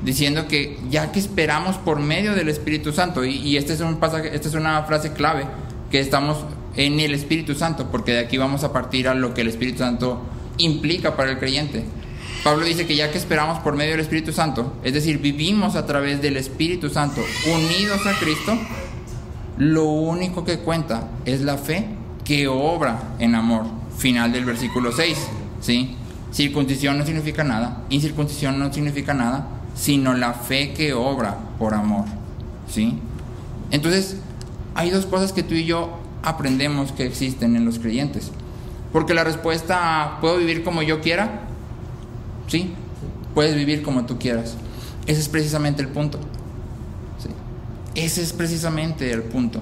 diciendo que ya que esperamos por medio del Espíritu Santo, y este es un pasaje, esta es una frase clave, que estamos en el Espíritu Santo, porque de aquí vamos a partir a lo que el Espíritu Santo implica para el creyente. Pablo dice que ya que esperamos por medio del Espíritu Santo, es decir, vivimos a través del Espíritu Santo unidos a Cristo, lo único que cuenta es la fe que obra en amor. Final del versículo 6, ¿sí? Circuncisión no significa nada, incircuncisión no significa nada, sino la fe que obra por amor, ¿sí? Entonces, hay dos cosas que tú y yo aprendemos que existen en los creyentes. Porque la respuesta a ¿puedo vivir como yo quiera? Sí, puedes vivir como tú quieras. Ese es precisamente el punto, ¿sí? Ese es precisamente el punto.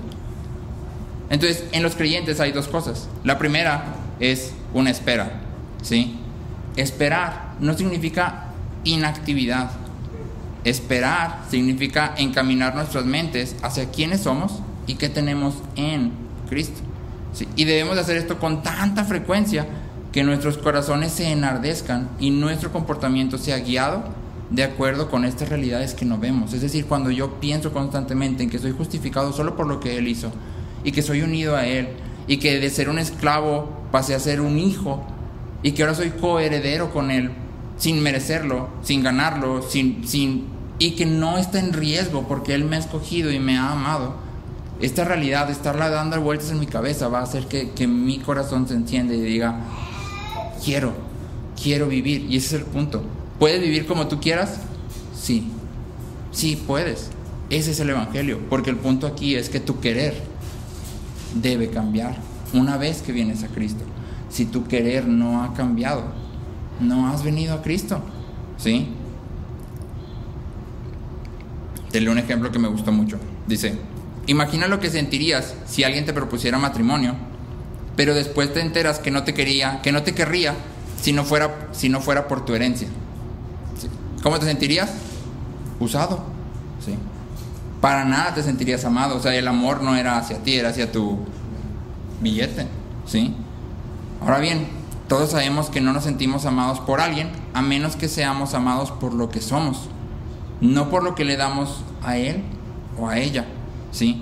Entonces, en los creyentes hay dos cosas. La primera es una espera, ¿sí? Esperar no significa inactividad. Esperar significa encaminar nuestras mentes hacia quiénes somos y qué tenemos en Cristo, ¿sí? Y debemos de hacer esto con tanta frecuencia que nuestros corazones se enardezcan y nuestro comportamiento sea guiado de acuerdo con estas realidades que no vemos. Es decir, cuando yo pienso constantemente en que soy justificado solo por lo que Él hizo y que soy unido a Él y que de ser un esclavo pasé a ser un hijo y que ahora soy coheredero con Él sin merecerlo, sin ganarlo, y que no está en riesgo porque Él me ha escogido y me ha amado. Esta realidad, estarla dando vueltas en mi cabeza, va a hacer que mi corazón se encienda y diga, quiero vivir. Y ese es el punto. ¿Puedes vivir como tú quieras? Sí, puedes. Ese es el Evangelio, porque el punto aquí es que tu querer debe cambiar una vez que vienes a Cristo. Si tu querer no ha cambiado, no has venido a Cristo, ¿sí? Denle un ejemplo que me gustó mucho. Dice, imagina lo que sentirías si alguien te propusiera matrimonio, pero después te enteras que no te querría si no fuera por tu herencia, ¿sí? ¿Cómo te sentirías? Usado, ¿sí? Para nada te sentirías amado. O sea, el amor no era hacia ti, era hacia tu billete, ¿sí? Ahora bien, todos sabemos que no nos sentimos amados por alguien a menos que seamos amados por lo que somos, no por lo que le damos a él o a ella, ¿sí?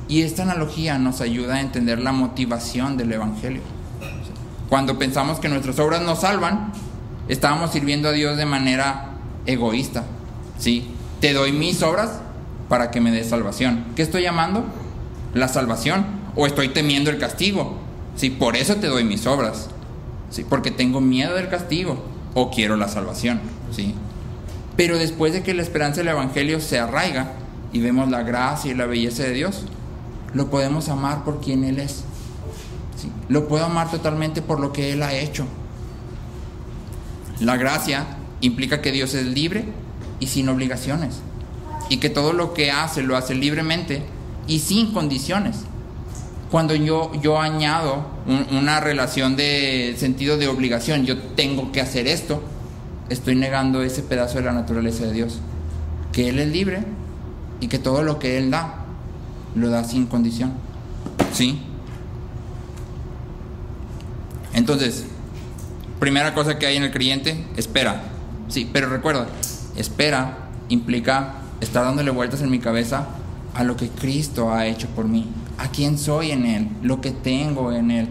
Y esta analogía nos ayuda a entender la motivación del Evangelio. Cuando pensamos que nuestras obras nos salvan, estábamos sirviendo a Dios de manera egoísta, ¿sí? Te doy mis obras para que me des salvación. ¿Qué estoy llamando? La salvación. O estoy temiendo el castigo, ¿sí? Por eso te doy mis obras, ¿sí? Porque tengo miedo del castigo o quiero la salvación, ¿sí? Pero después de que la esperanza del Evangelio se arraiga y vemos la gracia y la belleza de Dios, lo podemos amar por quien Él es, ¿sí? Lo puedo amar totalmente por lo que Él ha hecho. La gracia implica que Dios es libre y sin obligaciones, y que todo lo que hace lo hace libremente y sin condiciones. Cuando yo añado una relación de sentido de obligación, yo tengo que hacer esto, estoy negando ese pedazo de la naturaleza de Dios, que Él es libre y que todo lo que Él da, lo da sin condición, ¿sí? Entonces, primera cosa que hay en el creyente, espera, sí, pero recuerda, espera implica estar dándole vueltas en mi cabeza a lo que Cristo ha hecho por mí, a quién soy en Él, lo que tengo en Él,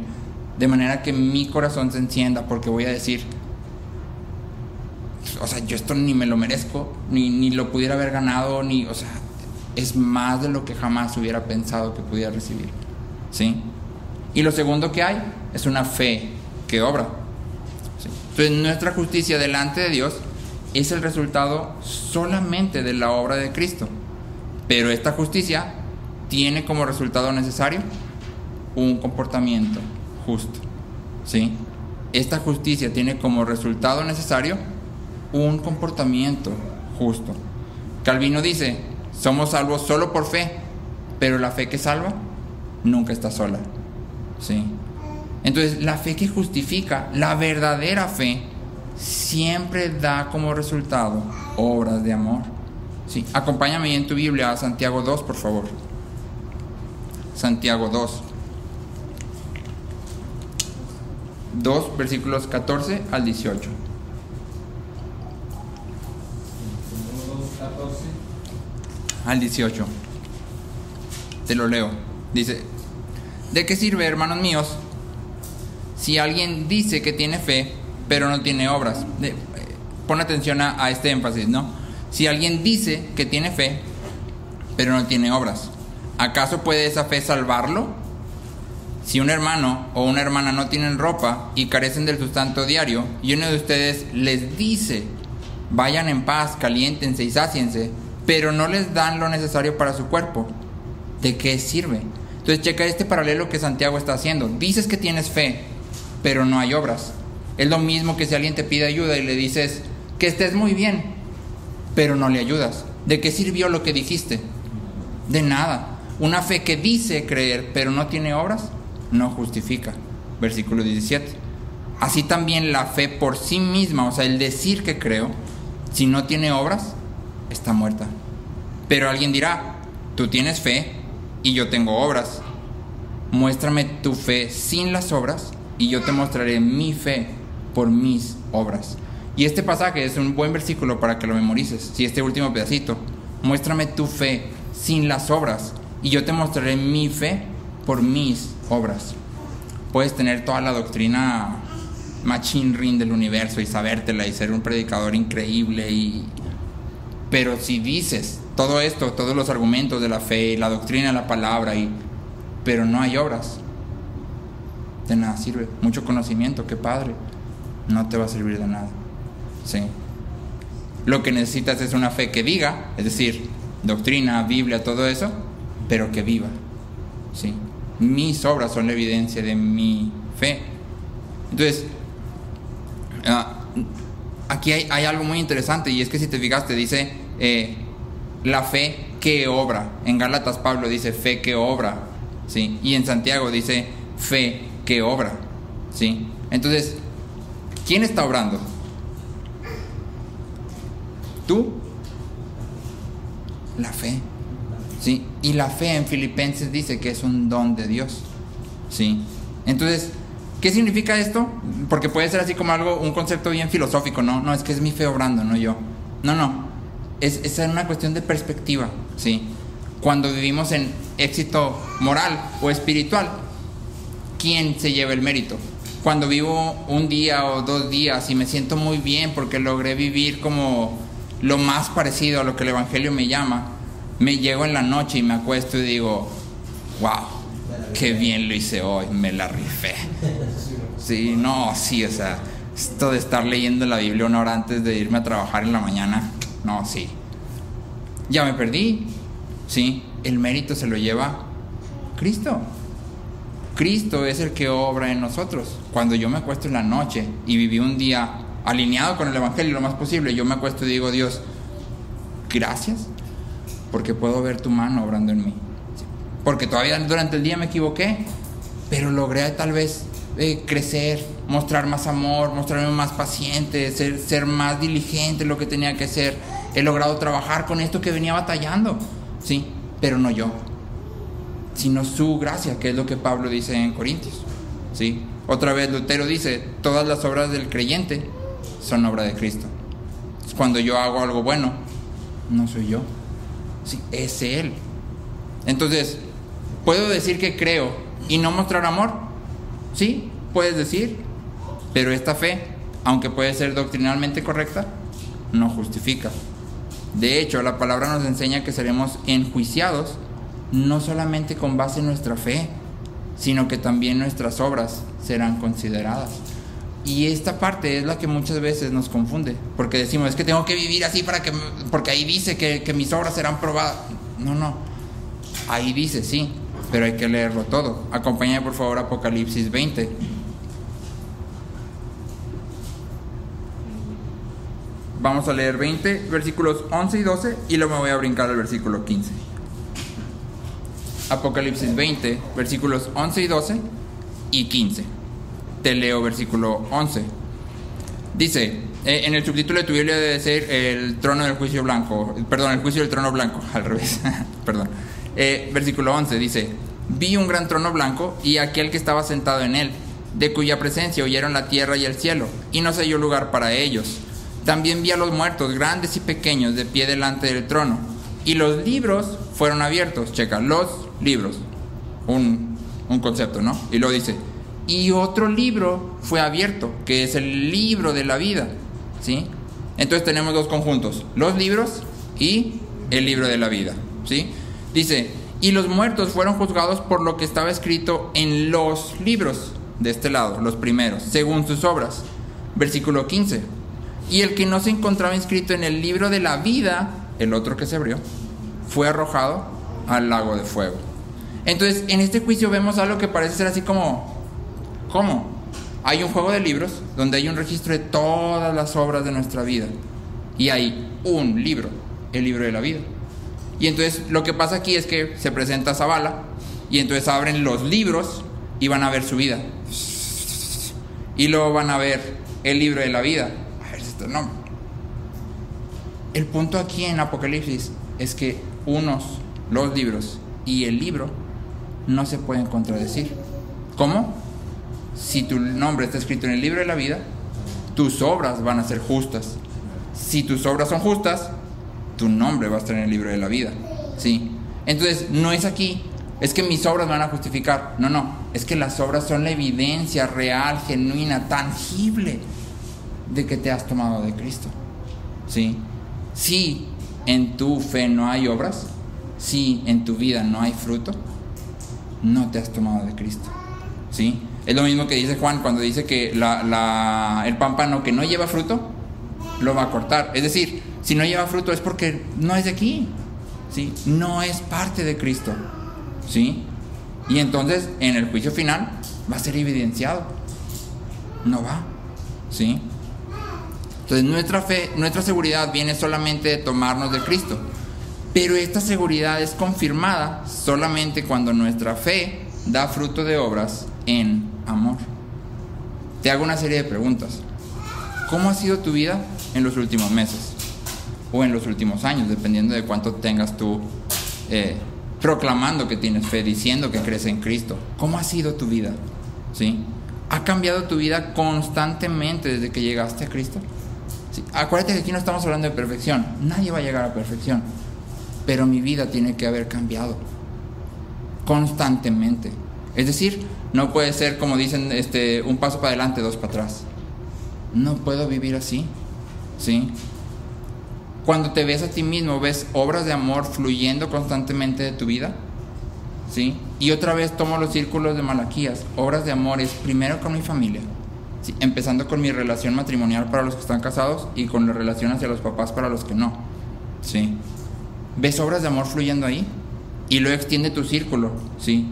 de manera que mi corazón se encienda, porque voy a decir, o sea, yo esto ni me lo merezco, ni lo pudiera haber ganado, o sea, es más de lo que jamás hubiera pensado que pudiera recibir, ¿sí? Y lo segundo que hay es una fe que obra, ¿sí? Entonces, nuestra justicia delante de Dios es el resultado solamente de la obra de Cristo, pero esta justicia tiene como resultado necesario un comportamiento justo, ¿sí? Esta justicia tiene como resultado necesario un comportamiento justo. Calvino dice, somos salvos solo por fe, pero la fe que salva nunca está sola, ¿sí? Entonces, la fe que justifica, la verdadera fe, siempre da como resultado obras de amor, ¿sí? Acompáñame en tu Biblia a Santiago 2, por favor. Santiago 2, versículos 14 al 18. 14 al 18. Te lo leo. Dice: ¿de qué sirve, hermanos míos, si alguien dice que tiene fe, pero no tiene obras? Pon atención a este énfasis, ¿no? Si alguien dice que tiene fe, pero no tiene obras, ¿acaso puede esa fe salvarlo? Si un hermano o una hermana no tienen ropa y carecen del sustento diario, y uno de ustedes les dice: vayan en paz, caliéntense y sáciense, pero no les dan lo necesario para su cuerpo, ¿de qué sirve? Entonces checa este paralelo que Santiago está haciendo. Dices que tienes fe, pero no hay obras. Es lo mismo que si alguien te pide ayuda y le dices que estés muy bien, pero no le ayudas. ¿De qué sirvió lo que dijiste? De nada. Una fe que dice creer, pero no tiene obras, no justifica. Versículo 17. Así también la fe por sí misma, o sea, el decir que creo, si no tiene obras, está muerta. Pero alguien dirá: tú tienes fe y yo tengo obras. Muéstrame tu fe sin las obras y yo te mostraré mi fe por mis obras. Y este pasaje es un buen versículo para que lo memorices. Si este último pedacito: muéstrame tu fe sin las obras y yo te mostraré mi fe por mis obras. Puedes tener toda la doctrina machine ring del universo y sabértela y ser un predicador increíble, pero si dices todo esto, todos los argumentos de la fe, la doctrina de la palabra, pero no hay obras, de nada sirve. Mucho conocimiento, qué padre, no te va a servir de nada. Sí. Lo que necesitas es una fe que diga, es decir, doctrina, Biblia, todo eso, pero que viva. Sí. Mis obras son la evidencia de mi fe. Entonces, aquí hay algo muy interesante, y es que si te fijaste, dice la fe que obra. En Gálatas Pablo dice fe que obra, ¿sí? Y en Santiago dice fe que obra, ¿sí? Entonces, ¿quién está obrando? ¿Tú? La fe, ¿sí? Y la fe en Filipenses dice que es un don de Dios, ¿sí? Entonces, ¿qué significa esto? Porque puede ser así como algo, un concepto bien filosófico, ¿no? No, es que es mi fe obrando, no yo. No. Es una cuestión de perspectiva, ¿sí? Cuando vivimos en éxito moral o espiritual, ¿quién se lleva el mérito? Cuando vivo un día o 2 días y me siento muy bien porque logré vivir como lo más parecido a lo que el Evangelio me llama, me llego en la noche y me acuesto y digo: wow, qué bien lo hice hoy, me la rifé. Sí, no, sí, o sea, esto de estar leyendo la Biblia 1 hora antes de irme a trabajar en la mañana, no, sí, ya me perdí, sí, el mérito se lo lleva Cristo. Cristo es el que obra en nosotros. Cuando yo me acuesto en la noche y viví un día alineado con el Evangelio lo más posible, yo me acuesto y digo: Dios, gracias, porque puedo ver tu mano obrando en mí. Porque todavía durante el día me equivoqué, pero logré tal vez crecer, mostrar más amor, mostrarme más paciente, ser más diligente en lo que tenía que ser. He logrado trabajar con esto que venía batallando, sí, pero no yo, sino su gracia, que es lo que Pablo dice en Corintios, sí. Otra vez Lutero dice: todas las obras del creyente son obra de Cristo. Cuando yo hago algo bueno, no soy yo, sí, es Él. Entonces, ¿puedo decir que creo y no mostrar amor? Sí, puedes decir, pero esta fe, aunque puede ser doctrinalmente correcta, no justifica. De hecho, la palabra nos enseña que seremos enjuiciados no solamente con base en nuestra fe, sino que también nuestras obras serán consideradas. Y esta parte es la que muchas veces nos confunde, porque decimos: es que tengo que vivir así porque ahí dice que mis obras serán probadas. No, ahí dice sí, pero hay que leerlo todo. Acompáñame por favor a Apocalipsis 20. Vamos a leer 20 versículos 11 y 12 y luego me voy a brincar al versículo 15. Apocalipsis 20 versículos 11 y 12 y 15. Te leo versículo 11. Dice, en el subtítulo de tu Biblia debe ser el trono del juicio blanco, perdón, el juicio del trono blanco, al revés, perdón. Versículo 11 dice: vi un gran trono blanco y aquel que estaba sentado en él, de cuya presencia huyeron la tierra y el cielo, y no se halló lugar para ellos. También vi a los muertos, grandes y pequeños, de pie delante del trono. Y los libros fueron abiertos. Checa, los libros. Un concepto, ¿no? Y luego dice, y otro libro fue abierto, que es el libro de la vida, ¿sí? Entonces tenemos dos conjuntos, los libros y el libro de la vida, ¿sí? Dice, y los muertos fueron juzgados por lo que estaba escrito en los libros, de este lado, los primeros, según sus obras. Versículo 15. Y el que no se encontraba inscrito en el libro de la vida, el otro que se abrió, fue arrojado al lago de fuego. Entonces, en este juicio vemos algo que parece ser así como, ¿cómo? Hay un juego de libros donde hay un registro de todas las obras de nuestra vida. Y hay un libro, el libro de la vida. Y entonces lo que pasa aquí es que se presenta Zavala y entonces abren los libros y van a ver su vida. Y luego van a ver el libro de la vida. A ver si está el nombre. El punto aquí en Apocalipsis es que los libros y el libro no se pueden contradecir. ¿Cómo? Si tu nombre está escrito en el libro de la vida, tus obras van a ser justas. Si tus obras son justas, tu nombre va a estar en el libro de la vida, ¿sí? Entonces, no es aquí, es que mis obras van a justificar. No, es que las obras son la evidencia real, genuina, tangible de que te has tomado de Cristo, ¿sí? Si en tu fe no hay obras, si en tu vida no hay fruto, no te has tomado de Cristo, ¿sí? Es lo mismo que dice Juan cuando dice que el pámpano que no lleva fruto lo va a cortar. Es decir, si no lleva fruto es porque no es de aquí, ¿sí? No es parte de Cristo, ¿sí? Y entonces en el juicio final va a ser evidenciado. No va, ¿sí? Entonces nuestra fe, nuestra seguridad viene solamente de tomarnos de Cristo. Pero esta seguridad es confirmada solamente cuando nuestra fe da fruto de obras en amor. Te hago una serie de preguntas. ¿Cómo ha sido tu vida en los últimos meses? O en los últimos años, dependiendo de cuánto tengas tú proclamando que tienes fe, diciendo que crees en Cristo. ¿Cómo ha sido tu vida? ¿Sí? ¿Ha cambiado tu vida constantemente desde que llegaste a Cristo? ¿Sí? Acuérdate que aquí no estamos hablando de perfección. Nadie va a llegar a perfección. Pero mi vida tiene que haber cambiado constantemente. Es decir, no puede ser como dicen, un paso para adelante, dos para atrás. No puedo vivir así, ¿sí? Cuando te ves a ti mismo, ves obras de amor fluyendo constantemente de tu vida, ¿sí? Y otra vez tomo los círculos de Malaquías. Obras de amor es primero con mi familia, ¿sí? Empezando con mi relación matrimonial para los que están casados y con la relación hacia los papás para los que no, ¿sí? ¿Ves obras de amor fluyendo ahí? Y luego extiende tu círculo, ¿sí?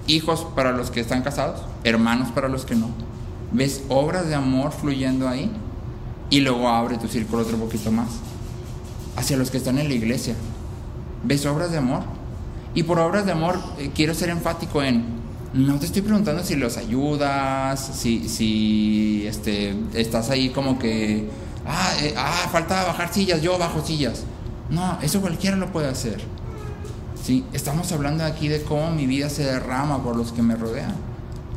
Hijos para los que están casados, hermanos para los que no. ¿Ves obras de amor fluyendo ahí? Y luego abre tu círculo otro poquito más hacia los que están en la iglesia. ¿Ves obras de amor? Y por obras de amor quiero ser enfático en, no te estoy preguntando si los ayudas, si estás ahí como que falta bajar sillas, yo bajo sillas. No, eso cualquiera lo puede hacer, ¿sí? Estamos hablando aquí de cómo mi vida se derrama por los que me rodean,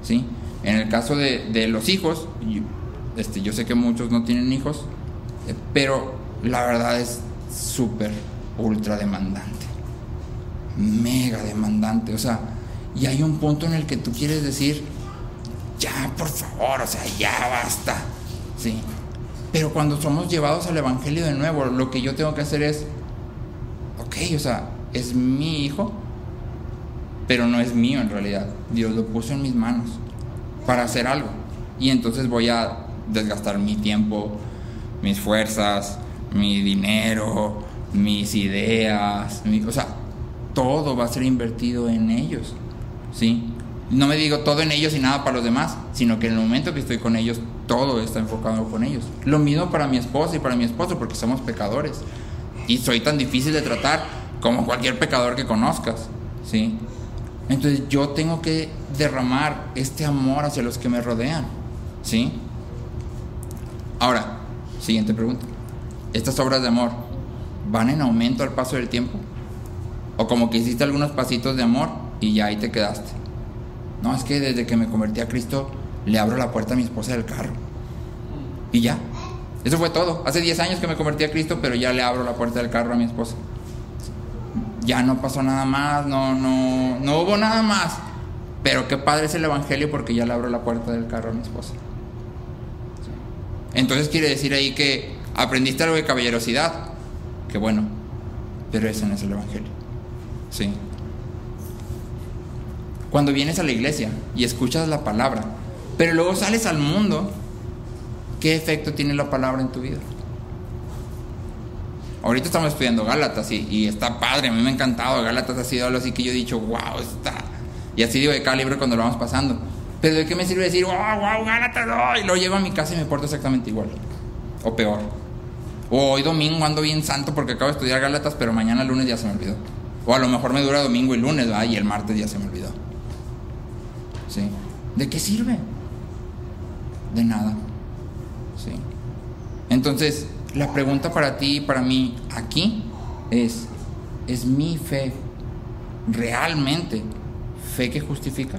¿sí? En el caso de los hijos, yo sé que muchos no tienen hijos, pero la verdad es súper, ultra demandante, mega demandante, o sea, y hay un punto en el que tú quieres decir, ya, por favor, o sea, ya basta, ¿sí? Pero cuando somos llevados al evangelio de nuevo, lo que yo tengo que hacer es, o sea, es mi hijo, pero no es mío en realidad. Dios lo puso en mis manos para hacer algo. Y entonces voy a desgastar mi tiempo, mis fuerzas, mi dinero, mis ideas, o sea, todo va a ser invertido en ellos, ¿sí? No me digo todo en ellos y nada para los demás, sino que en el momento que estoy con ellos, todo está enfocado con ellos. Lo mismo para mi esposa y para mi esposo, porque somos pecadores. Y soy tan difícil de tratar como cualquier pecador que conozcas, ¿sí? Entonces yo tengo que derramar este amor hacia los que me rodean, ¿sí? Ahora, siguiente pregunta. ¿Estas obras de amor van en aumento al paso del tiempo? ¿O como que hiciste algunos pasitos de amor y ya ahí te quedaste? No, es que desde que me convertí a Cristo le abro la puerta a mi esposa del carro y ya, Eso fue todo. Hace 10 años que me convertí a Cristo, pero ya le abro la puerta del carro a mi esposa. Ya no pasó nada más, no hubo nada más. Pero qué padre es el evangelio porque ya le abro la puerta del carro a mi esposa. Entonces quiere decir ahí que aprendiste algo de caballerosidad. Qué bueno, pero ese no es el evangelio. Sí. Cuando vienes a la iglesia y escuchas la palabra, pero luego sales al mundo, ¿qué efecto tiene la palabra en tu vida? Ahorita estamos estudiando Gálatas y está padre, a mí me ha encantado. Gálatas ha sido algo así que yo he dicho, wow, está. Y así digo de cada libro cuando lo vamos pasando. Pero ¿de qué me sirve decir, wow, Gálatas, y lo llevo a mi casa y me porto exactamente igual? O peor. O hoy domingo ando bien santo porque acabo de estudiar Gálatas, pero mañana lunes ya se me olvidó. O a lo mejor me dura domingo y lunes, ¿verdad? Y el martes ya se me olvidó. ¿Sí? ¿De qué sirve? De nada. ¿Sí? Entonces, la pregunta para ti y para mí aquí ¿es mi fe realmente fe que justifica?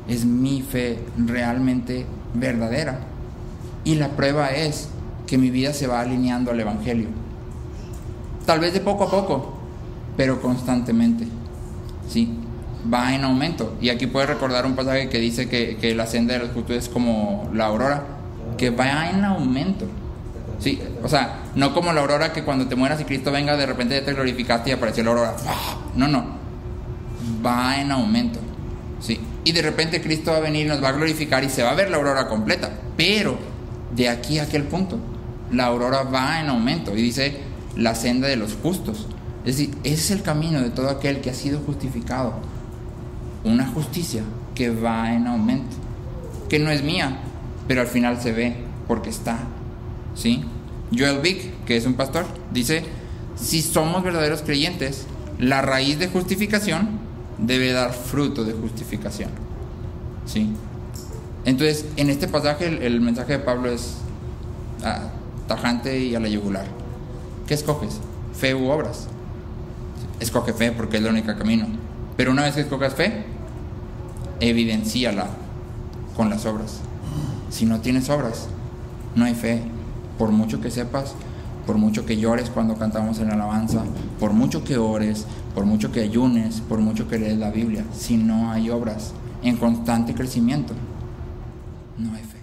¿Es mi fe realmente verdadera? Y la prueba es que mi vida se va alineando al evangelio. Tal vez de poco a poco, pero constantemente. ¿Sí? Va en aumento. Y aquí puedes recordar un pasaje que dice que la senda de los justos es como la aurora, que va en aumento. Sí, o sea, no como la aurora que cuando te mueras y Cristo venga de repente ya te glorificaste y apareció la aurora. No, va en aumento. Sí, y de repente Cristo va a venir, nos va a glorificar y se va a ver la aurora completa. Pero de aquí a aquel punto, la aurora va en aumento. Y dice la senda de los justos. Es decir, ese es el camino de todo aquel que ha sido justificado. Una justicia que va en aumento, que no es mía, pero al final se ve porque está. ¿Sí? Joel Vick, que es un pastor, dice: si somos verdaderos creyentes, la raíz de justificación debe dar fruto de justificación. ¿Sí? Entonces, en este pasaje el mensaje de Pablo es tajante y a la yugular. ¿Qué escoges? ¿Fe u obras? Escoge fe porque es el único camino. Pero una vez que escogas fe, evidencíala con las obras. Si no tienes obras, no hay fe. Por mucho que sepas, por mucho que llores cuando cantamos en la alabanza, por mucho que ores, por mucho que ayunes, por mucho que lees la Biblia, si no hay obras en constante crecimiento, no hay fe.